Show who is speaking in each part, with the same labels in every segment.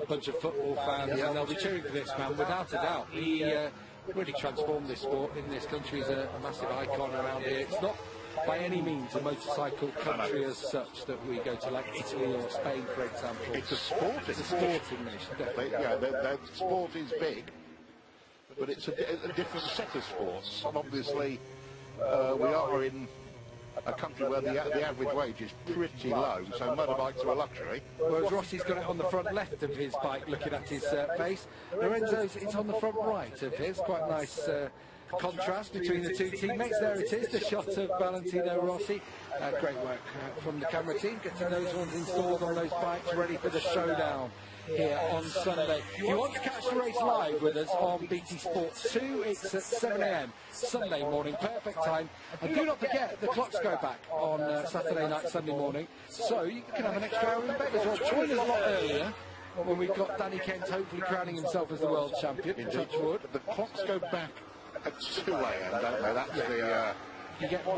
Speaker 1: a bunch of football fans, and they'll be cheering for this man, without a doubt. He really transformed this sport in this country. He's a massive icon around here. It's not by any means a motorcycle country as such that we go to, like Italy or Spain, for example.
Speaker 2: It's a sporting
Speaker 1: nation, definitely.
Speaker 2: Yeah, their sport is big, but it's a different set of sports. And obviously, we are in a country where the average wage is pretty low, so motorbikes are a luxury.
Speaker 1: Whereas Rossi's got it on the front left of his bike, looking at his face. Lorenzo's, it's on the front right of his. Quite a nice contrast between the two teammates. There it is, the shot of Valentino Rossi. Great work from the camera team, getting those ones installed on those bikes, ready for the showdown here on Sunday. If you want to catch the race live with us on BT Sports 2, it's at 7 AM Sunday morning, perfect time. And do not forget, the clocks go back on Saturday night, Sunday morning, so you can have an extra hour in bed as well. Join us a lot earlier when we've got Danny Kent hopefully crowning himself as the world champion. Touch wood.
Speaker 2: The clocks go back at 2 AM, don't they? That's the...
Speaker 1: You get 1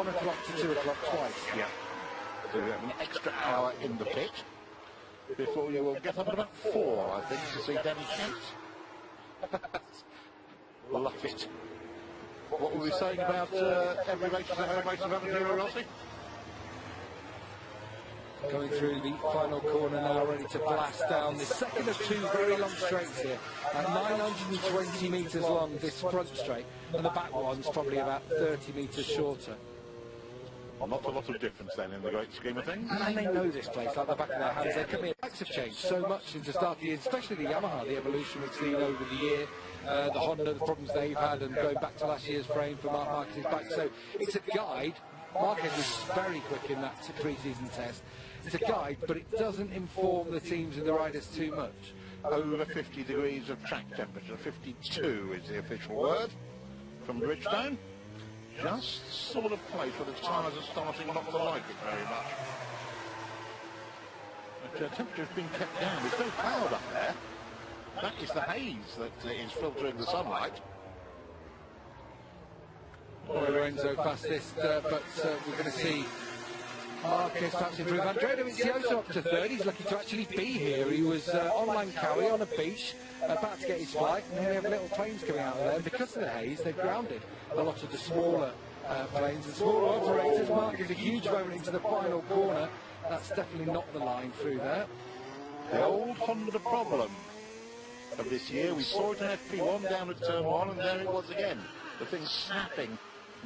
Speaker 1: o'clock to 2 o'clock twice.
Speaker 2: Yeah. So we have an extra hour in the pit before you will get up at about 4, I think, to see Danny Kent. Love it. What were we saying about every race is a home race of Valentino Rossi?
Speaker 1: Going through the final corner now, ready to blast down the second of 2 very long straights here. At 920 metres long, this front straight, and the back one's probably about 30 metres shorter.
Speaker 2: Not a lot of difference then in the great scheme of things.
Speaker 1: And they know this place like the back of their hands. They come here. Bikes have changed so much since the start of the year, especially the Yamaha, the evolution we've seen over the year, the Honda, the problems they've had, and going back to last year's frame for Mark Marquez's bike. So it's a guide. Marquez was very quick in that pre-season test. It's a guide, but it doesn't inform the teams and the riders too much.
Speaker 2: Over 50 degrees of track temperature, 52 is the official word from Bridgestone. Just sort of place where the tyres are starting not to like it very much. But temperature's been kept down. There's no cloud up there. That is the haze that is filtering the sunlight.
Speaker 1: Lorenzo fastest, but we're going to see Marquez perhaps improve. Andrea Dovizioso up to 3rd. He's lucky to actually be here. He was on Langkawi on a beach, about to get his flight, and then we have little planes coming out of there. And because of the haze, they've grounded a lot of the smaller planes and smaller operators. Marquez a huge moment into the final corner. That's definitely not the line through there.
Speaker 2: The old Honda problem of this year. We saw it in FP1 down at turn 1, and there it was again. The thing snapping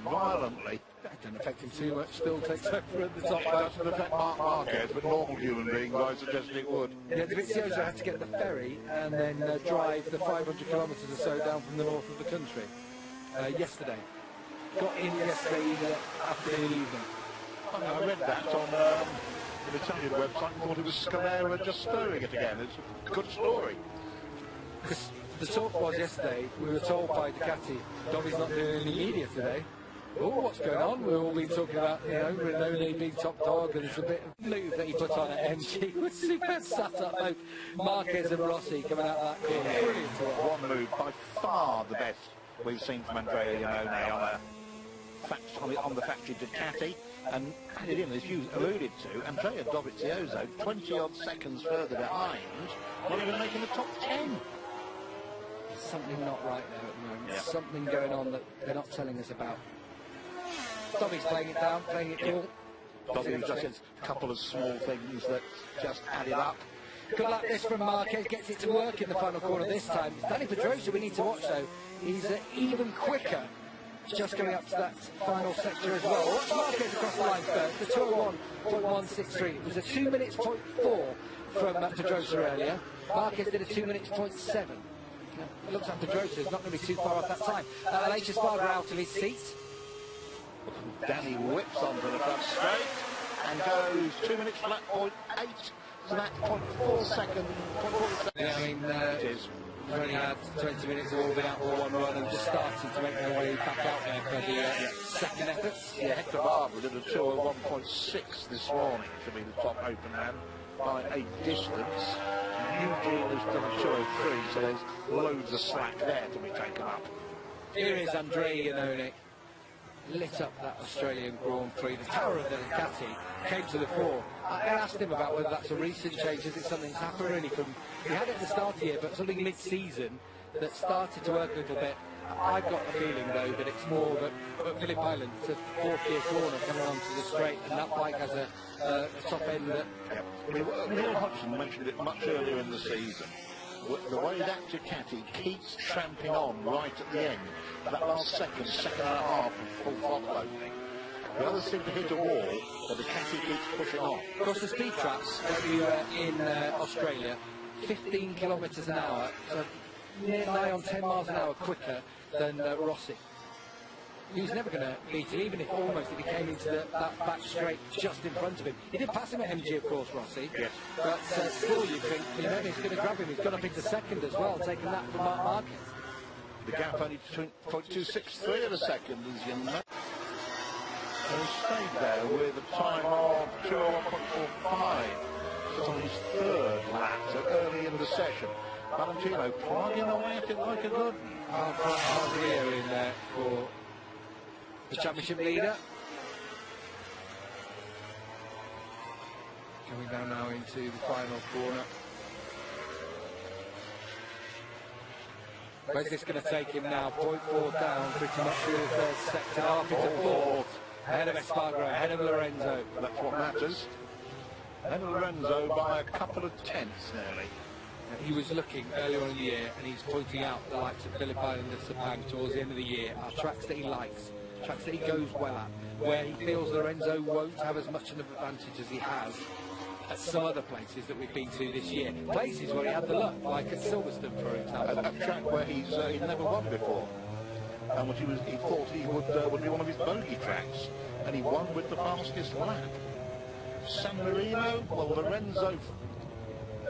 Speaker 2: violently.
Speaker 1: That didn't affect him too much, still takes over at the top.
Speaker 2: It doesn't affect Mark Marquez, but normal human beings, I suggested it would.
Speaker 1: Yeah, Dovizioso had to get the ferry and then drive the 500 kilometres or so down from the north of the country yesterday. Got in yesterday afternoon evening.
Speaker 2: I read that on the Italian website and thought it was Scalera just stirring it again. It's a good story.
Speaker 1: Because the talk was yesterday, we were told by Ducati, Dovi's not doing any media today. Oh, what's going on? We've all been talking about, you know, Renone being top dog, and it's a bit of move that he put on at MG was superb set up, both Marquez and Rossi coming out of that corner. Brilliant.
Speaker 2: One move, by far the best we've seen from Andrea Iannone on the factory Ducati. And added in, as you alluded to, Andrea Dovizioso, 20-odd seconds further behind, not even making the top 10.
Speaker 1: There's something not right there at the moment.
Speaker 2: Yeah.
Speaker 1: Something going on that they're not telling us about. Dovi's playing it down, playing it cool.
Speaker 2: Dovi just has a couple of small things that just added up.
Speaker 1: Good luck this from Marquez, gets it to work in the final corner this time. It's Danny Pedrosa we need to watch though. He's even quicker. Just coming up to that final sector as well. Watch Marquez across the line first, the 2:01.163. It was a 2 minutes .4 from Pedrosa earlier. Marquez did a 2 minutes .7. It looks like Pedrosa's not going to be too far off that time. Aleix Espargaro out of his seat.
Speaker 2: Danny whips onto the front straight and goes 2 minutes flat .8 to that .4 second.
Speaker 1: Yeah, I mean, we've only had 20 minutes, all been out for one run and just starting to make their way back out there for the second efforts.
Speaker 2: Yeah, Hector Barbara did a 2:01.6 this morning to be the top open man by a distance. Eugene has done a 2:03, so there's loads of slack there to be taken up.
Speaker 1: Here is Andrea Iannone. lit up that Australian Grand Prix. The Tower of the Ducati came to the fore. I asked him about whether that's a recent change. Is it something that's happened really from... He had it at the start of the year, but something mid-season that started to work a little bit. I've got the feeling, though, that it's more that at Phillip Island, it's a fourth-gear corner coming onto the straight, and that bike has a top end that...
Speaker 2: Neil Hodgson mentioned it much earlier in the season. The way that Ducati keeps tramping on right at the end, that last second and a half of full throttle opening. The others seem to hit a wall, but the Ducati keeps pushing on.
Speaker 1: Of course, the speed traps that we were in Australia, 15 kilometres an hour, so nigh on 10 miles an hour quicker than Rossi. He was never going to beat him, even if he came into that back straight just in front of him. He did pass him at MG, of course, Rossi.
Speaker 2: Yes.
Speaker 1: But still, you think, he's going to grab him. He's gone up into second as well, taking that from Marc Marquez.
Speaker 2: The gap only 0.263 of a second, as you know. And he stayed there with a time of 2:01.45. Just on his third lap, so early in the session. Valentino plugging away at it like a good one.
Speaker 1: Hard in there for the championship leader. Coming down now into the final corner. Where's this going to take him now? 0.4 down, pretty much through the third sector, up into fourth. Ahead of Espargaro, ahead of Lorenzo.
Speaker 2: That's what matters. Ahead of Lorenzo by a couple of tenths nearly.
Speaker 1: He was looking earlier on in the year, and he's pointing out the likes of Phillip Island and Sepang towards the end of the year are tracks that he likes, tracks that he goes well at, where he feels Lorenzo won't have as much of an advantage as he has at some other places that we've been to this year. Places where he had the luck, like at Silverstone, for example.
Speaker 2: A track where he'd never won before, and which he thought he would be one of his bogey tracks, and he won with the fastest lap. San Marino, well, Lorenzo,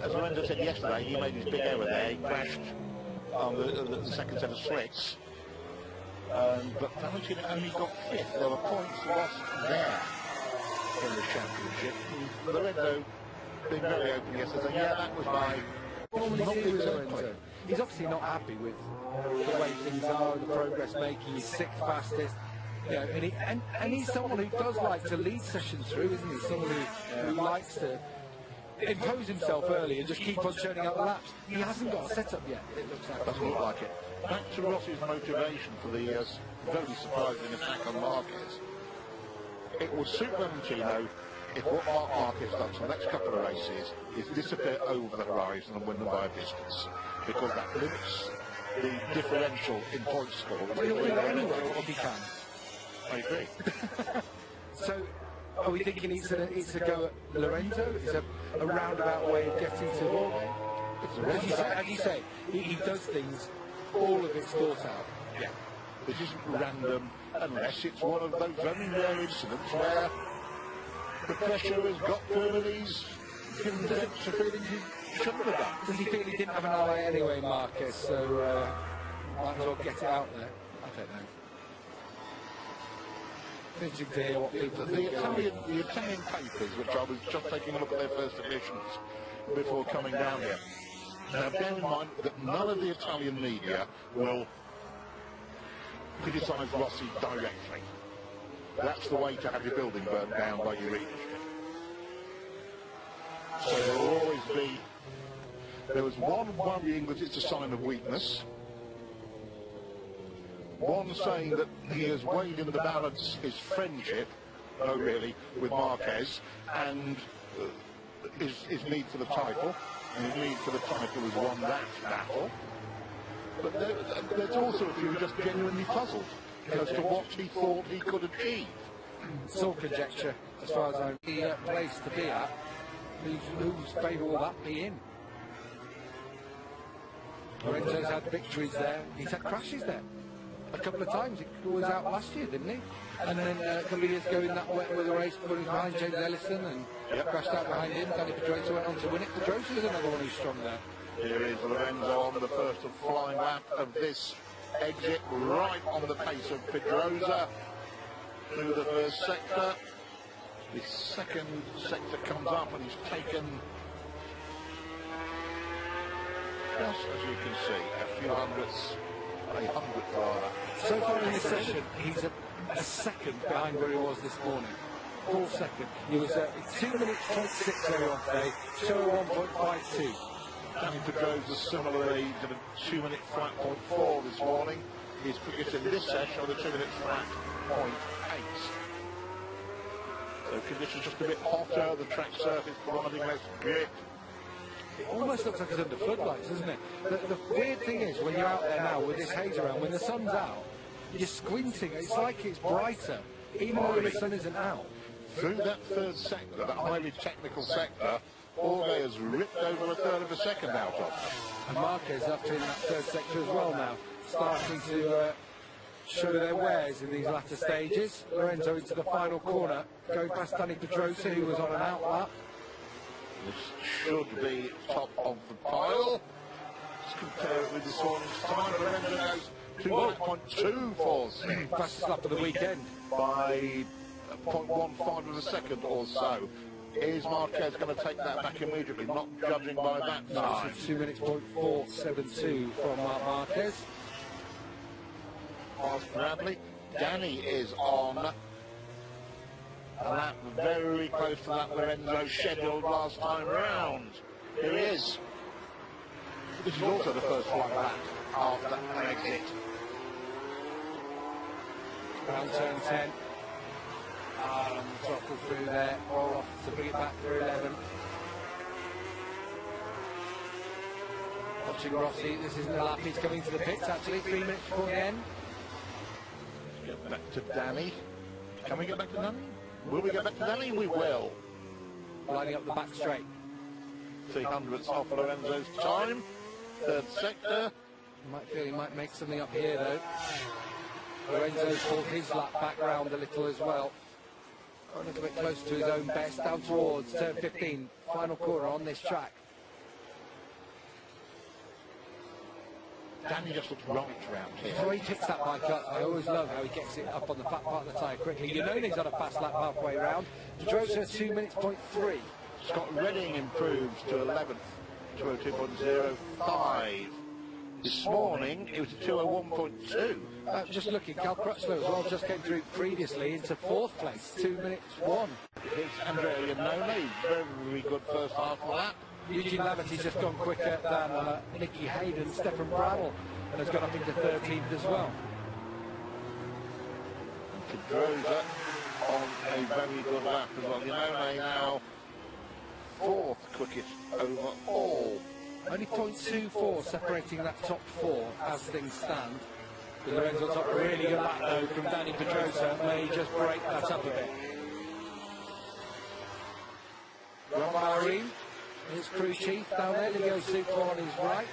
Speaker 2: as Lorenzo said yesterday, he made his big error there. He crashed on the second set of slicks, but Valentino only got fifth. There were points lost there in the championship. Lorenzo being very open yesterday, yeah, that was my...
Speaker 1: Lorenzo. He's obviously not happy with the way things are, the progress making. He's sixth fastest. And he's someone who does like to lead sessions through, isn't he? Someone who likes to impose himself early and just keep on churning out the laps. He hasn't got a setup yet, it looks like.
Speaker 2: Doesn't look like it. Back to Rossi's motivation for the very surprising attack on Marquez. It will suit Valentino if what Marc Marquez does for the next couple of races is disappear over the horizon and win them by a distance, because that limits the differential in point score.
Speaker 1: He'll do it anyway if he can.
Speaker 2: I agree.
Speaker 1: So, are we thinking it's a go at Lorenzo? It's a roundabout way of getting to Hall? As you say, he does things, all of it's thought out.
Speaker 2: Yeah. This isn't random, unless it's one of those very rare incidents where the pressure has got to him and he's given the feeling he shouldn't have done.
Speaker 1: Does he feel he didn't have an ally anyway, Marquez, so might as well get it out there? I don't know. Interesting to hear what people think.
Speaker 2: The Italian papers, which I was just taking a look at their first editions before coming down here. Now bear in mind that none of the Italian media will criticise Rossi directly. That's the way to have your building burnt down by your readers. So there will always be... There was one worrying that it's a sign of weakness. One saying that he has weighed in the balance his friendship, no really, with Marquez, and his need for the title. And his need for the title has won that battle. But there's also a few just genuinely puzzled as to what he thought he could achieve.
Speaker 1: It's all conjecture, as far as I'm... The place to be at, whose favour will that be in? Lorenzo's had victories there, he's had crashes there. A couple of times. He was out last year, didn't he? And then a couple of years ago in that wet weather race, putting behind James Ellison and crashed out behind him. Danny Pedrosa went on to win it. Pedrosa is another one who's strong there.
Speaker 2: Here is Lorenzo on the first of flying lap of this exit, right on the pace of Pedrosa through the first sector. The second sector comes up and he's taken, just as you can see, a few hundredths, a hundredth rather.
Speaker 1: So far in this session, he's a second behind where he was this morning. Full second. He was 2 minutes 26 earlier on today, show 1.52.
Speaker 2: Danny Pedrosa similarly did a 2 minute flat .4 this morning. His quickest in this session with a 2 minute flat .8. So conditions just a bit hotter, the track surface providing less grip.
Speaker 1: It almost looks like it's under floodlights, doesn't it? The weird thing is, when you're out there now with this haze around, when the sun's out, you're squinting. It's like it's brighter, even though the sun isn't out.
Speaker 2: Through that third sector, that highly technical sector, Orge has ripped over a third of a second out of.
Speaker 1: And Marquez up in that third sector as well now, starting to show their wares in these latter stages. Lorenzo into the final corner, going past Danny Pedrosa, who was on an out lap.
Speaker 2: This should be top of the pile. Let's compare it with this morning's time. Lorenzo goes 2.246.
Speaker 1: Fastest lap of the weekend.
Speaker 2: By 0.15 of a second or so. Is Marquez going to take that back immediately? Not judging by that time.
Speaker 1: It's 2 minutes 0.472 from Marquez.
Speaker 2: Past Bradley. Danny is on a lap very close to that Lorenzo scheduled last time round. Here he is. This is also the first one lap after an exit.
Speaker 1: Round turn 10. Throttle through there, roll off to bring it back through 11. Watching Rossi, this isn't a lap, he's coming to the pits actually, 3 minutes before the end.
Speaker 2: Get back to Danny. Can we get back to Danny? Will we get back to Danny? We will.
Speaker 1: Lining up the back straight.
Speaker 2: 300ths off Lorenzo's time. Third sector.
Speaker 1: Might feel he might make something up here though. Lorenzo's pulled his lap back round a little as well. A little bit close to his own best, down towards turn 15, final corner on this track.
Speaker 2: Danny just looks right around here.
Speaker 1: Before he picks that bike up, I always love how he gets it up on the fat part of the tyre quickly. You know he's on a fast lap halfway round. Pedrosa 2 minutes 0.3.
Speaker 2: Scott Redding improves to 11th, 202.05. This morning it was a 201.2.
Speaker 1: Just looking, Cal Crutchlow as well just came through previously into 4th place, 2 minutes 1.
Speaker 2: It's Andrea Iannone, very good first half lap.
Speaker 1: Eugene Laverty's just gone quicker than Nicky Hayden. Stefan Bradel has gone up into 13th as well.
Speaker 2: Pedrosa on a very good lap as well. Iannone now 4th quickest overall.
Speaker 1: Only 0.24 separating that top 4 as things stand. With Lorenzo top, a really good lap though from Danny Pedrosa, may just break that up a bit. Ron Marine, his crew chief down there, Leo Super on his right.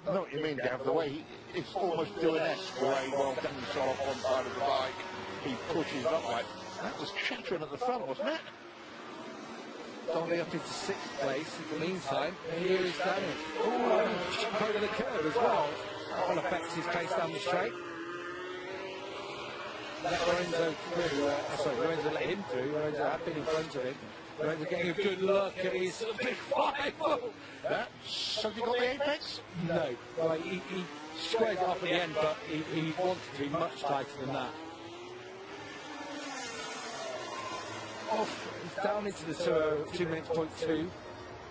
Speaker 2: I know what you mean, Gav, the way it's almost Dylan-esque the way while Danny's off one side of the bike, he pushes up like that. Was chattering at the front, wasn't it?
Speaker 1: Dolly up into 6th place in the meantime. And here is Danny. Oh, jump over the curve as well. That one affects his pace down the straight. Let Lorenzo through. Lorenzo let him through. Lorenzo had been in front of him. Lorenzo getting a good look at his big 5.
Speaker 2: So he got the apex?
Speaker 1: No. Well, he squares it off at the end, but he wanted to be much tighter than that. He's down into the 2 minutes 0.2,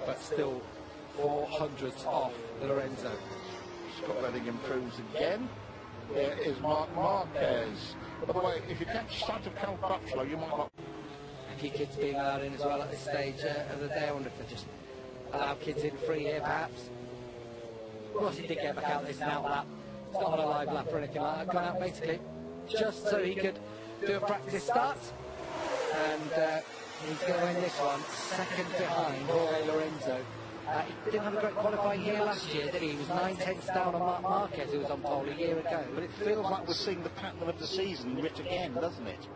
Speaker 1: but still 400ths off Lorenzo.
Speaker 2: Scott Redding improves again. Here is Mark Marquez. By the way, if you catch sight of Cal Crutchlow, you might not.
Speaker 1: A few kids being allowed in as well at this stage of the day. I wonder if they just allow kids in free here, perhaps. Of course, he did get back out this now lap. It's not on a live lap or anything like that. Gone out basically just so he could do a practice start. And he's going to win this one, second behind Jorge Lorenzo. He didn't have a great qualifying year last year, did he? He was 9/10 down on Mark Marquez, who was on pole a year ago.
Speaker 2: But it feels like we're seeing the pattern of the season writ again, doesn't it?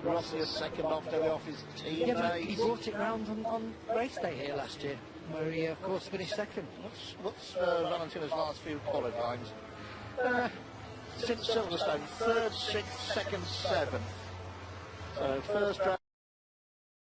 Speaker 2: Rossi is second after off his team.
Speaker 1: Yeah, but he brought it round on race day here last year, where he, of course, finished second.
Speaker 2: What's Valentina's last few qualifyings? Since Silverstone, 3rd, 6th, 2nd, 7th. So first round.